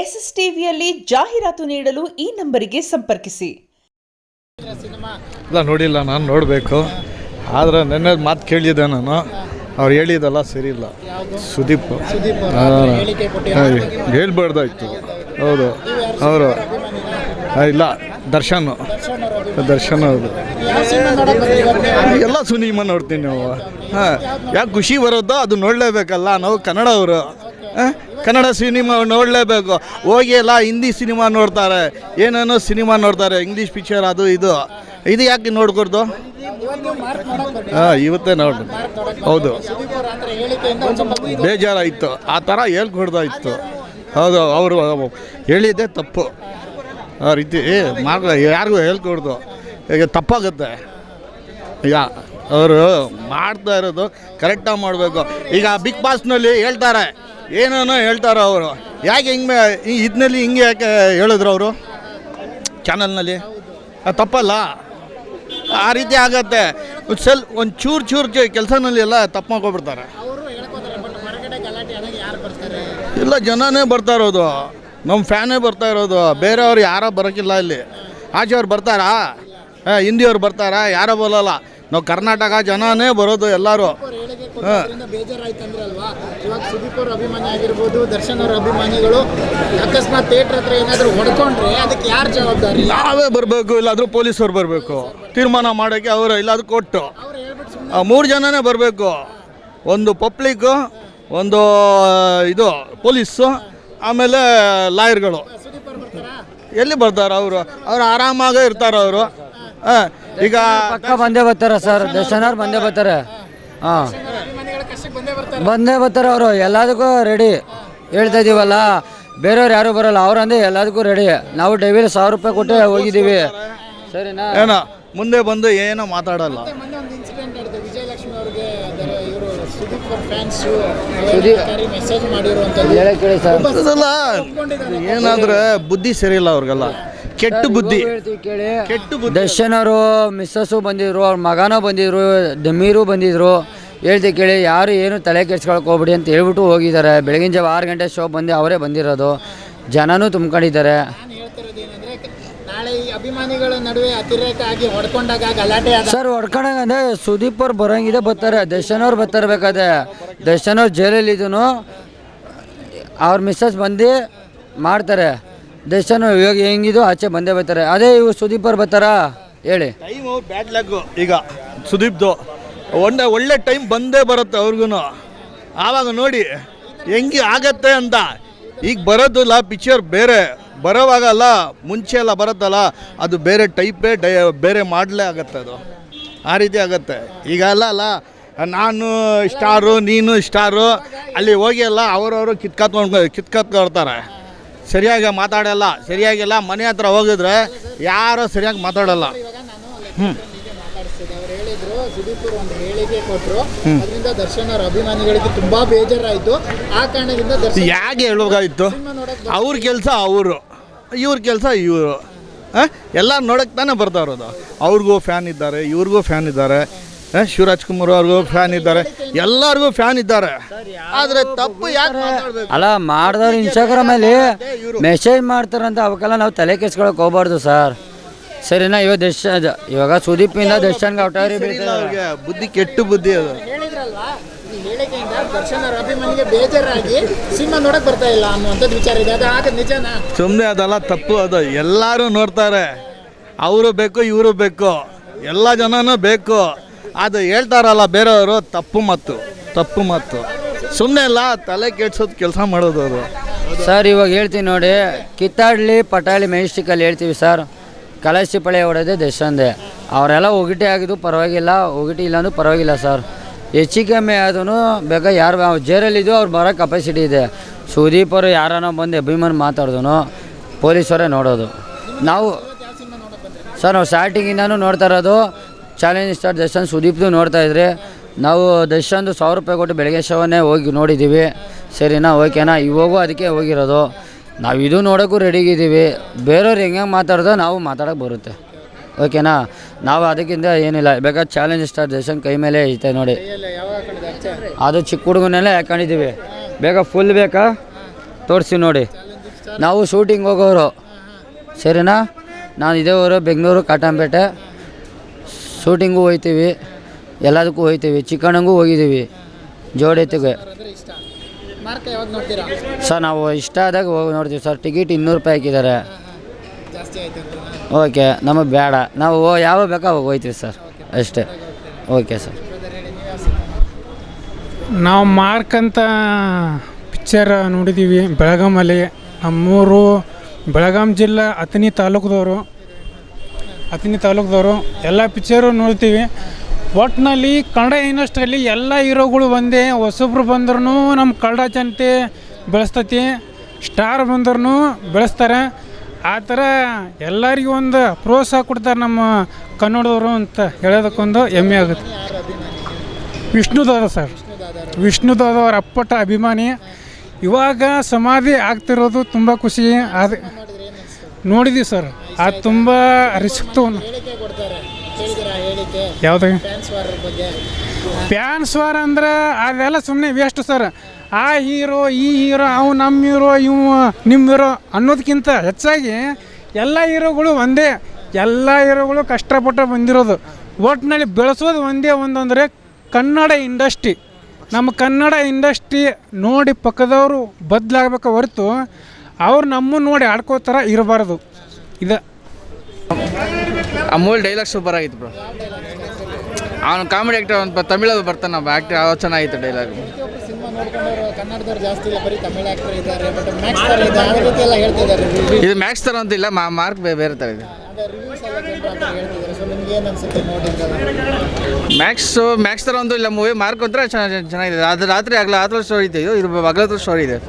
S S ಟಿವಿಯಲ್ಲಿ ಜಾಹೀರಾತು ನೀಡಲು ಈ ನಂಬರಿಗೆ ಸಂಪರ್ಕಿಸಿ. ಇಲ್ಲ ನೋಡಿಲ್ಲ, ನಾನು ನೋಡಬೇಕು. ಆದರೆ ನೆನ್ನೆ ಮಾತು ಕೇಳಿದ್ದೆ ನಾನು, ಅವ್ರು ಹೇಳಿದಲ್ಲ ಸರಿ ಇಲ್ಲ. ಸುದೀಪ್ ಹೇಳ್ಬಾರ್ದಾಯ್ತು. ಹೌದು ಅವರು ಇಲ್ಲ, ದರ್ಶನ್ ಹೌದು. ಎಲ್ಲ ಸಿನಿಮಾ ನೋಡ್ತೀನಿ ನಾವು. ಯಾಕೆ ಖುಷಿ ಬರೋದೋ ಅದು ನೋಡಲೇಬೇಕಲ್ಲ. ನಾವು ಕನ್ನಡವರು, ಕನ್ನಡ ಸಿನಿಮಾ ನೋಡಲೇಬೇಕು. ಹೋಗಿ ಎಲ್ಲ ಹಿಂದಿ ಸಿನಿಮಾ ನೋಡ್ತಾರೆ, ಏನೇನೋ ಸಿನಿಮಾ ನೋಡ್ತಾರೆ, ಇಂಗ್ಲೀಷ್ ಪಿಕ್ಚರ್ ಅದು ಇದು ಯಾಕೆ ನೋಡ್ಕೊಡ್ದು? ಇವತ್ತೇ ನೋಡಿ. ಹೌದು, ಬೇಜಾರಾಯಿತು. ಆ ಥರ ಹೇಳ್ಕೊಡ್ದಾಯಿತು. ಹೌದು, ಅವರು ಹೇಳಿದ್ದೆ ತಪ್ಪು. ಆ ರೀತಿ ಯಾರಿಗೂ ಹೇಳ್ಕೊಡ್ದು, ಈಗ ತಪ್ಪಾಗುತ್ತೆ. ಈಗ ಅವರು ಮಾಡ್ತಾ ಇರೋದು ಕರೆಕ್ಟಾಗಿ ಮಾಡಬೇಕು. ಈಗ ಬಿಗ್ ಬಾಸ್ನಲ್ಲಿ ಹೇಳ್ತಾರೆ, ಏನೇನೋ ಹೇಳ್ತಾರೆ ಅವರು. ಯಾಕೆ ಇದನ್ನಲ್ಲಿ ಹಿಂಗೆ ಯಾಕೆ ಹೇಳಿದ್ರು ಅವರು ಚಾನಲ್ನಲ್ಲಿ? ತಪ್ಪಲ್ಲ. ಆ ರೀತಿ ಆಗತ್ತೆ. ಒಂದು ಚೂರು ಕೆಲಸನಲ್ಲಿ ಎಲ್ಲ ತಪ್ಪು ಮಾಡ್ಕೊಬಿಡ್ತಾರೆ. ಇಲ್ಲ, ಜನನೇ ಬರ್ತಾ ಇರೋದು, ನಮ್ಮ ಫ್ಯಾನೇ ಬರ್ತಾ ಇರೋದು. ಬೇರೆಯವ್ರು ಯಾರೋ ಬರೋಕ್ಕಿಲ್ಲ ಇಲ್ಲಿ. ಆಚೆಯವ್ರು ಬರ್ತಾರಾ? ಹಿಂದಿಯವ್ರು ಬರ್ತಾರಾ? ಯಾರೋ ಬರೋಲ್ಲ. ನಾವು ಕರ್ನಾಟಕ ಜನನೇ ಬರೋದು ಎಲ್ಲರೂ. ಬೇಜಾರಾಯ್ತಂದ್ರಲ್ವಾ, ಇವಾಗ ಸುದೀಪ್ ಅವ್ರ ಅಭಿಮಾನಿ ಆಗಿರ್ಬೋದು, ದರ್ಶನ್ ಅವ್ರ ಅಭಿಮಾನಿಗಳು ಅಕಸ್ಮಾತ್ ಥಿಯೇಟರ್ ಹತ್ರ ಏನಾದರೂ ಹೊಡ್ಕೊಂಡ್ರೆ ಅದಕ್ಕೆ ಯಾರು ಜವಾಬ್ದಾರಿ? ನಾವೇ ಬರಬೇಕು, ಇಲ್ಲಾದರೂ ಪೊಲೀಸವ್ರು ಬರಬೇಕು ತೀರ್ಮಾನ ಮಾಡೋಕ್ಕೆ. ಅವರು ಇಲ್ಲಾದ್ರೂ ಕೊಟ್ಟು 3 ಜನನೇ ಬರಬೇಕು. ಒಂದು ಪಬ್ಲಿಕ್ಕು, ಒಂದು ಇದು ಪೊಲೀಸು, ಆಮೇಲೆ ಲಾಯರ್ಗಳು. ಎಲ್ಲಿ ಬರ್ತಾರೆ? ಅವರು ಆರಾಮಾಗೇ ಇರ್ತಾರೆ. ಅವರು ಈಗ ಪಕ್ಕ ಬಂದೇ ಬರ್ತಾರೆ ಸರ್. ದರ್ಶನ್ ಅವ್ರು ಬಂದೇ ಬರ್ತಾರೆ. ಬಂದೇ ಬರ್ತಾರೆ ಅವರು. ಎಲ್ಲದಕ್ಕೂ ರೆಡಿ. ಹೇಳ್ತಾ ಇದ್ದೀವಲ್ಲ, ಬೇರೆಯವ್ರು ಯಾರು ಬರೋಲ್ಲ, ಅವ್ರಂದ್ರೆ ಎಲ್ಲದಕ್ಕೂ ರೆಡಿ. ನಾವು ಡೈಲಿ 1000 ರೂಪಾಯಿ ಕೊಟ್ಟು ಹೋಗಿದ್ದೀವಿ. ಸರಿನಾ? ಏನೋ ಮುಂದೆ ಬಂದು ಏನೋ ಮಾತಾಡಲ್ಲ. ಏನಾದ್ರೆ ಬುದ್ಧಿ ಸರಿಯಿಲ್ಲ ಅವ್ರಿಗೆಲ್ಲ. ಕೆಟ್ಟ ಬುದ್ಧಿ. ದರ್ಶನ್ ಅವರು ಮಿಸ್ಸಸ್ಸು ಬಂದಿದ್ರು, ಅವ್ರ ಮಗನೂ ಬಂದಿದ್ರು, ದಮ್ಮೀರು ಬಂದಿದ್ರು. ಹೇಳ್ತಿ ಕೇಳಿ, ಯಾರು ಏನು ತಲೆ ಕೆಡ್ಸ್ಕೊಳಕ್ಕೆ ಹೋಗ್ಬಿಡಿ ಅಂತ ಹೇಳ್ಬಿಟ್ಟು ಹೋಗಿದ್ದಾರೆ. ಬೆಳಗಿನ ಜಾವ 6 ಗಂಟೆ ಶೋ ಬಂದು ಅವರೇ ಬಂದಿರೋದು. ಜನನೂ ತುಂಬ್ಕೊಂಡಿದ್ದಾರೆ. ಅಭಿಮಾನಿಗಳ ನಡುವೆ ಅತಿರೇಕ ಆಗಿ ಹೊಡ್ಕೊಂಡಾಗ ಗಲಾಟೆ ಸರ್. ಹೊಡ್ಕೊಂಡಾಗ ಅಂದರೆ ಸುದೀಪ್ ಅವ್ರು ಬರೋಂಗಿದೆ ಬರ್ತಾರೆ, ದರ್ಶನ್ ಅವ್ರು ಬರ್ತಾರಬೇಕಾದ್ರೆ. ದರ್ಶನ್ ಅವ್ರು ಜೈಲಲ್ಲಿ ಇದೂ ಅವ್ರ ಮಿಸ್ಸಸ್ ಬಂದು ಮಾಡ್ತಾರೆ. ದರ್ಶನ್ ಇವಾಗ ಹೆಂಗಿದು ಆಚೆ ಬಂದೇ ಬರ್ತಾರೆ. ಅದೇ ಇವು ಸುದೀಪ್ ಅವ್ರು ಬರ್ತಾರಾ ಹೇಳಿ? ಟೈಮು ಬ್ಯಾಡ್ ಲಗ್ಗು. ಈಗ ಸುದೀಪ್ದು ಒಳ್ಳೆ ಟೈಮ್ ಬಂದೇ ಬರುತ್ತೆ ಅವ್ರಿಗೂ. ಆವಾಗ ನೋಡಿ ಹೆಂಗೆ ಆಗತ್ತೆ ಅಂತ. ಈಗ ಬರೋದಿಲ್ಲ ಪಿಕ್ಚರ್ ಬೇರೆ, ಬರೋವಾಗಲ್ಲ ಮುಂಚೆ ಎಲ್ಲ ಬರುತ್ತಲ್ಲ, ಅದು ಬೇರೆ ಟೈಪೇ ಬೇರೆ ಮಾಡಲೇ ಆಗತ್ತೆ. ಅದು ಆ ರೀತಿ ಆಗತ್ತೆ. ಈಗ ಅಲ್ಲ ನಾನು ಸ್ಟಾರು, ನೀನು ಸ್ಟಾರು, ಅಲ್ಲಿ ಹೋಗಿ ಎಲ್ಲ ಅವರವರು ಕಿತ್ಕೊಳ್ತಾರೆ. ಸರಿಯಾಗಿ ಮಾತಾಡಲ್ಲ. ಸರಿಯಾಗಿಲ್ಲ. ಮನೆ ಹತ್ರ ಹೋಗಿದ್ರೆ ಯಾರೋ ಸರಿಯಾಗಿ ಮಾತಾಡಲ್ಲ. ಅವ್ರು ಹೇಳಿದ್ರು, ಸುದೀಪ್ ಒಂದು ಹೇಳಿಕೆ ಕೊಟ್ಟರು, ಅದರಿಂದ ದರ್ಶನ್ ಅವ್ರ ಅಭಿಮಾನಿಗಳಿಗೆ ತುಂಬಾ ಬೇಜಾರಾಯಿತು. ಆ ಕಾರಣದಿಂದ ಯಾಕೆ ಹೇಳೋಗಾಯಿತು? ಅವ್ರ ಕೆಲಸ ಅವರು, ಇವ್ರ ಕೆಲಸ ಇವರು. ಎಲ್ಲ ನೋಡಕ್ಕೆ ತಾನೇ ಬರ್ತಾ ಇರೋದು. ಅವ್ರಿಗೂ ಫ್ಯಾನ್ ಇದ್ದಾರೆ, ಇವ್ರಿಗೂ ಫ್ಯಾನ್ ಇದ್ದಾರೆ, ಶಿವರಾಜ್ ಕುಮಾರ್ ಅವ್ರಿಗೂ ಫ್ಯಾನ್ ಇದ್ದಾರೆ, ಎಲ್ಲರಿಗೂ ಫ್ಯಾನ್ ಇದ್ದಾರೆ. ಆದರೆ ತಪ್ಪು ಯಾಕೆ ಮಾತಾಡಬೇಕು? ಅಲ್ಲ, ಮಾಡಿದವ್ರು ಇನ್ಸ್ಟಾಗ್ರಾಮಲ್ಲಿ ಮೆಸೇಜ್ ಮಾಡ್ತಾರಂತ ಅವಕ್ಕೆಲ್ಲ ನಾವು ತಲೆ ಕೆಡ್ಸ್ಕೊಳಕ್ಕೆ ಹೋಗ್ಬಾರ್ದು ಸರ್. ಸರಿನಾ? ಇವಾಗ ಸುದೀಪಿಂದ ದರ್ಶನ್ಗೆ ಔಟಾರಿ ಅವ್ರಿಗೆ ಬುದ್ಧಿ, ಕೆಟ್ಟು ಬುದ್ಧಿ. ಅದು ಹೇಳಿದ್ರಲ್ವಾ, ಈ ಹೇಳಿಕೆಯಿಂದ ದರ್ಶನ್ ಅವ್ರ ಅಭಿಮಾನಿಗೆ ಬೇಜಾರಾಗಿ ಸಿನಿಮಾ ನೋಡಕ್ ಬರ್ತಾ ಇಲ್ಲ ಅನ್ನುವಂಥದ್ದು ವಿಚಾರ ಇದೆ. ಅದು ಆಗ ನಿಜನಾ? ಸುಮ್ಮನೆ ಅದೆಲ್ಲ ತಪ್ಪು. ಅದು ಎಲ್ಲರೂ ನೋಡ್ತಾರೆ. ಅವರು ಬೇಕು, ಇವರು ಬೇಕು, ಎಲ್ಲ ಜನನೂ ಬೇಕು. ಅದು ಹೇಳ್ತಾರಲ್ಲ ಬೇರೆಯವರು, ತಪ್ಪು ಮಾತು. ಸುಮ್ಮನೆ ಎಲ್ಲ ತಲೆ ಕೆಡ್ಸೋದು ಕೆಲಸ ಮಾಡೋದು ಅದು. ಸರ್ ಇವಾಗ ಹೇಳ್ತೀನಿ ನೋಡಿ, ಕಿತ್ತಾಡ್ಲಿ ಪಟಾಳಿ ಮೆಜೆಸ್ಟಿಕಲ್ಲಿ ಹೇಳ್ತೀವಿ ಸರ್, ಕಲಸಿ ಪಳೆ ಹೊಡೆದೆ ದರ್ಶನ್ದೆ. ಅವರೆಲ್ಲ ಒಗಟಿ ಆಗಿದ್ದು ಪರವಾಗಿಲ್ಲ, ಒಗಟಿ ಇಲ್ಲಾಂದ್ರೂ ಪರವಾಗಿಲ್ಲ ಸರ್. ಹೆಚ್ಚಿಗೆ ಕಮ್ಮಿ ಆದ್ರೂ ಬೇಕಾ ಯಾರು ಜೈಲಲ್ಲಿದ್ದು ಅವ್ರು ಬರೋ ಕೆಪಾಸಿಟಿ ಇದೆ. ಸುದೀಪ್ ಅವರು ಯಾರನ್ನೋ ಬಂದು ಅಭಿಮಾನಿ ಮಾತಾಡಿದ್ರು ಪೊಲೀಸವರೇ ನೋಡೋದು. ನಾವು ಸರ್ ನಾವು ಸ್ಟಾರ್ಟಿಂಗಿಂದನೂ ನೋಡ್ತಾ ಇರೋದು ಚಾಲೆಂಜ್ ಸ್ಟಾರ್ ದರ್ಶನ್ ಸುದೀಪ್ದು ನೋಡ್ತಾಯಿದ್ರಿ. ನಾವು ದರ್ಶನ್ದು 1000 ರೂಪಾಯಿ ಕೊಟ್ಟು ಬೆಳಗ್ಗೆ ಶೋವನ್ನೇ ಹೋಗಿ ನೋಡಿದ್ದೀವಿ. ಸರಿನಾ? ಓಕೆನಾ? ಇವಾಗೂ ಅದಕ್ಕೆ ಹೋಗಿರೋದು. ನಾವು ಇದು ನೋಡೋಕ್ಕೂ ರೆಡಿಗಿದ್ದೀವಿ. ಬೇರೆಯವ್ರು ಹೆಂಗೆ ಮಾತಾಡ್ದೋ ನಾವು ಮಾತಾಡೋಕ್ಕೆ ಬರುತ್ತೆ. ಓಕೆನಾ? ನಾವು ಅದಕ್ಕಿಂತ ಏನಿಲ್ಲ. ಬೇಕಾದ್ರೆ ಚಾಲೆಂಜ್ ಸ್ಟಾರ್ ದರ್ಶನ್ ಕೈ ಮೇಲೆ ಐತೆ ನೋಡಿ, ಅದು ಚಿಕ್ಕ ಹುಡುಗನೆಲ್ಲ ಹಾಕೊಂಡಿದ್ದೀವಿ. ಬೇಗ ಫುಲ್ ಬೇಕಾ ತೋರಿಸಿ ನೋಡಿ. ನಾವು ಶೂಟಿಂಗ್ ಹೋಗೋರು ಸರಿನಾ. ನಾನು ಇದೇ ಊರು ಬೆಂಗಳೂರು ಕಾಟನ್ಪೇಟೆ. ಶೂಟಿಂಗು ಹೋಗ್ತೀವಿ, ಎಲ್ಲದಕ್ಕೂ ಹೋಗ್ತೀವಿ, ಚಿಕ್ಕಣ್ಣಂಗೂ ಹೋಗಿದ್ದೀವಿ, ಜೋಡೆತ್ತಿಗೆ. ಅಂದರೆ ಇಷ್ಟ. ಮಾರ್ಕ್ ಯಾವಾಗ ನೋಡ್ತೀರಾ? ಸರ್ ನಾವು ಇಷ್ಟ ಆದಾಗ ಹೋಗಿ ನೋಡ್ತೀವಿ ಸರ್. ಟಿಕೆಟ್ 200 ರೂಪಾಯಿ ಹಾಕಿದ್ದಾರೆ. ಜಾಸ್ತಿ ಆಯ್ತು ಅಂತ. ಓಕೆ, ನಮಗೆ ಬೇಡ, ನಾವು ಯಾವ ಬೇಕಾ ಅವಾಗ ಹೋಗ್ತೀವಿ ಸರ್, ಅಷ್ಟೇ. Okay sir. ನಾವು ಮಾರ್ಕ್ ಅಂತ ಪಿಕ್ಚರ್ ನೋಡಿದ್ದೀವಿ ಬೆಳಗಾಮಲ್ಲಿ. ನಮ್ಮೂರು ಬೆಳಗಾಂ ಜಿಲ್ಲೆ ಅಥಣಿ ತಾಲೂಕದವರು ಎಲ್ಲ ಪಿಕ್ಚರು ನೋಡ್ತೀವಿ. ಒಟ್ಟಿನಲ್ಲಿ ಕನ್ನಡ ಇಂಡಸ್ಟ್ರಿಯಲ್ಲಿ ಎಲ್ಲ ಹೀರೋಗಳು ಒಂದೇ. ಹೊಸಬ್ರು ಬಂದ್ರೂ ನಮ್ಮ ಕನ್ನಡ ಜನತೆ ಬೆಳೆಸ್ತೈತಿ, ಸ್ಟಾರ್ ಬಂದ್ರೂ ಬೆಳೆಸ್ತಾರೆ. ಆ ಥರ ಎಲ್ಲರಿಗೂ ಒಂದು ಪ್ರೋತ್ಸಾಹ ಕೊಡ್ತಾರೆ ನಮ್ಮ ಕನ್ನಡದವರು ಅಂತ ಹೇಳೋದಕ್ಕೊಂದು ಹೆಮ್ಮೆ ಆಗುತ್ತೆ. ವಿಷ್ಣುದಾದ ಸರ್, ವಿಷ್ಣುದಾದ ಅವ್ರ ಅಪ್ಪಟ ಅಭಿಮಾನಿ. ಇವಾಗ ಸಮಾಧಿ ಆಗ್ತಿರೋದು ತುಂಬ ಖುಷಿ. ಅದು ನೋಡಿದ್ದೀವಿ ಸರ್. ಅದು ತುಂಬ ರಿಸ್ಕ್ ತೊಗೊಂಡು ಯಾವುದು ಫ್ಯಾನ್ಸ್ ವಾರ್ ಅಂದ್ರೆ ಅದೆಲ್ಲ ಸುಮ್ಮನೆ ವೇಸ್ಟ್ ಸರ್. ಆ ಹೀರೋ ಈ ಹೀರೋ, ಅವು ನಮ್ಮ ಹೀರೋ ಇವು ನಿಮ್ಮ ಹೀರೋ ಅನ್ನೋದಕ್ಕಿಂತ ಹೆಚ್ಚಾಗಿ ಎಲ್ಲ ಹೀರೋಗಳು ಒಂದೇ. ಎಲ್ಲ ಹೀರೋಗಳು ಕಷ್ಟಪಟ್ಟು ಬಂದಿರೋದು. ಒಟ್ಟಿನಲ್ಲಿ ಬೆಳೆಸೋದು ಒಂದೇ ಒಂದಂದರೆ ಕನ್ನಡ ಇಂಡಸ್ಟ್ರಿ. ನಮ್ಮ ಕನ್ನಡ ಇಂಡಸ್ಟ್ರಿ ನೋಡಿ ಪಕ್ಕದವರು ಬದಲಾಗಬೇಕು ಹೊರತು ಅವ್ರು ನಮ್ಮನ್ನು ನೋಡಿ ಆಡ್ಕೋತಾರ ಇರಬಾರ್ದು. ಇದು ಅಮೂಲ್ ಡೈಲಾಗ್ ಸೂಪರ್ ಆಗಿತ್ತು ಬ್ರೋ. ಅವನು ಕಾಮಿಡಿ ಆ್ಯಕ್ಟರ್, ಒಂದು ತಮಿಳಲ್ಲಿ ಬರ್ತಾನೆ ನಾವು ಆ್ಯಕ್ಟರ್, ಅವಾಗ ಚೆನ್ನಾಗಿತ್ತು ಡೈಲಾಗ್. ಸಿನಿಮಾ ನೋಡ್ಕೊಂಡವರು ಕನ್ನಡದವ್ರು ಜಾಸ್ತಿ ಇಲ್ಲ, ಬರೀ ತಮಿಳ್ ಆ್ಯಕ್ಟರ್ ಇದ್ದಾರೆ, ಬಟ್ ಮ್ಯಾಕ್ಸ್ ಥರ ಇದೆ, ಅದೇ ರೀತಿ ಎಲ್ಲ ಹೇಳ್ತಿದ್ದಾರೆ. ಇದು ಮ್ಯಾಕ್ಸ್ ಥರ ಅಂತಿಲ್ಲ, ಮಾರ್ಕ್ ಬೇರೆ ಥರ ಇದೆ. ಅದೇ ರಿವ್ಯೂಸ್ ಎಲ್ಲ ಜನರು ಅಂತ ಹೇಳ್ತಿದ್ದಾರೆ. ಸೊ ನಿಮ್ಗೆ ಏನು ಅನ್ಸುತ್ತೆ ನೋಡಿದ್ದಲ್ಲ? ಮ್ಯಾಕ್ಸ್ ಥರ ಒಂದು ಇಲ್ಲ ಮೂವಿ. ಮಾರ್ಕ್ ಒಂಥರ ಚೆನ್ನಾಗಿದೆ. ಅದು ರಾತ್ರಿ ಹಗಲ ಸ್ಟೋರಿ ಇದೆ. ಇದು ಹಗಲತ್ರ ಸ್ಟೋರಿ ಇದೆ.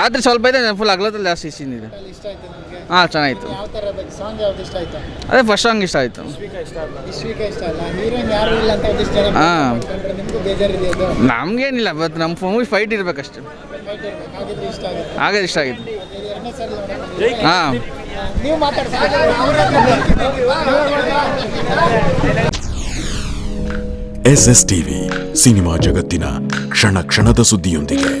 ರಾತ್ರಿ ಸ್ವಲ್ಪ ಇದೆ, ಫುಲ್ ಹಗಲತ್ರ ಜಾಸ್ತಿ ಸೀನ್ ಇದೆ. ಇಷ್ಟ ಆಯ್ತು ನಿಮಗೆ? ಹಾಂ, ಚೆನ್ನಾಗಿತ್ತು. ಯಾವ ಥರದ ಸಾಂಗ್ ಯಾವ್ದು ಇಷ್ಟ ಆಯ್ತು? ಅದೇ ಫಸ್ಟ್ ಸಾಂಗ್ ಇಷ್ಟ ಆಯಿತು. ಇಷ್ಟ ಅಲ್ಲ, ಹೀರೋಯಿನ್ ಯಾರು ಇಲ್ಲ ಅಂತ ಒಂದಿಷ್ಟು ಜನ ಮಾಡ್ಕೊಂಡ್ರೆ ನಿಮಗೂ ಬೇಜಾರಿದೆ ಅದು? ನಮಗೇನಿಲ್ಲ, ಬಟ್ ನಮ್ಮ ಮೂವಿ ಫೈಟ್ ಇರಬೇಕಷ್ಟೆ. ಹಾಗಿದ್ರೆ ಇಷ್ಟ ಆಗುತ್ತೆ. ಹಾಗಾದ್ರೆ ಇಷ್ಟ ಆಗಿತ್ತು. ಎರಡನೇ ಸಲ ನೋಡೋಣ. ಹಾಂ, ನೀವು ಮಾತಾಡ್ಸಿ. SS TV ಸಿನಿಮಾ ಜಗತ್ತಿನ ಕ್ಷಣ ಕ್ಷಣದ ಸುದ್ದಿಯೊಂದಿಗೆ.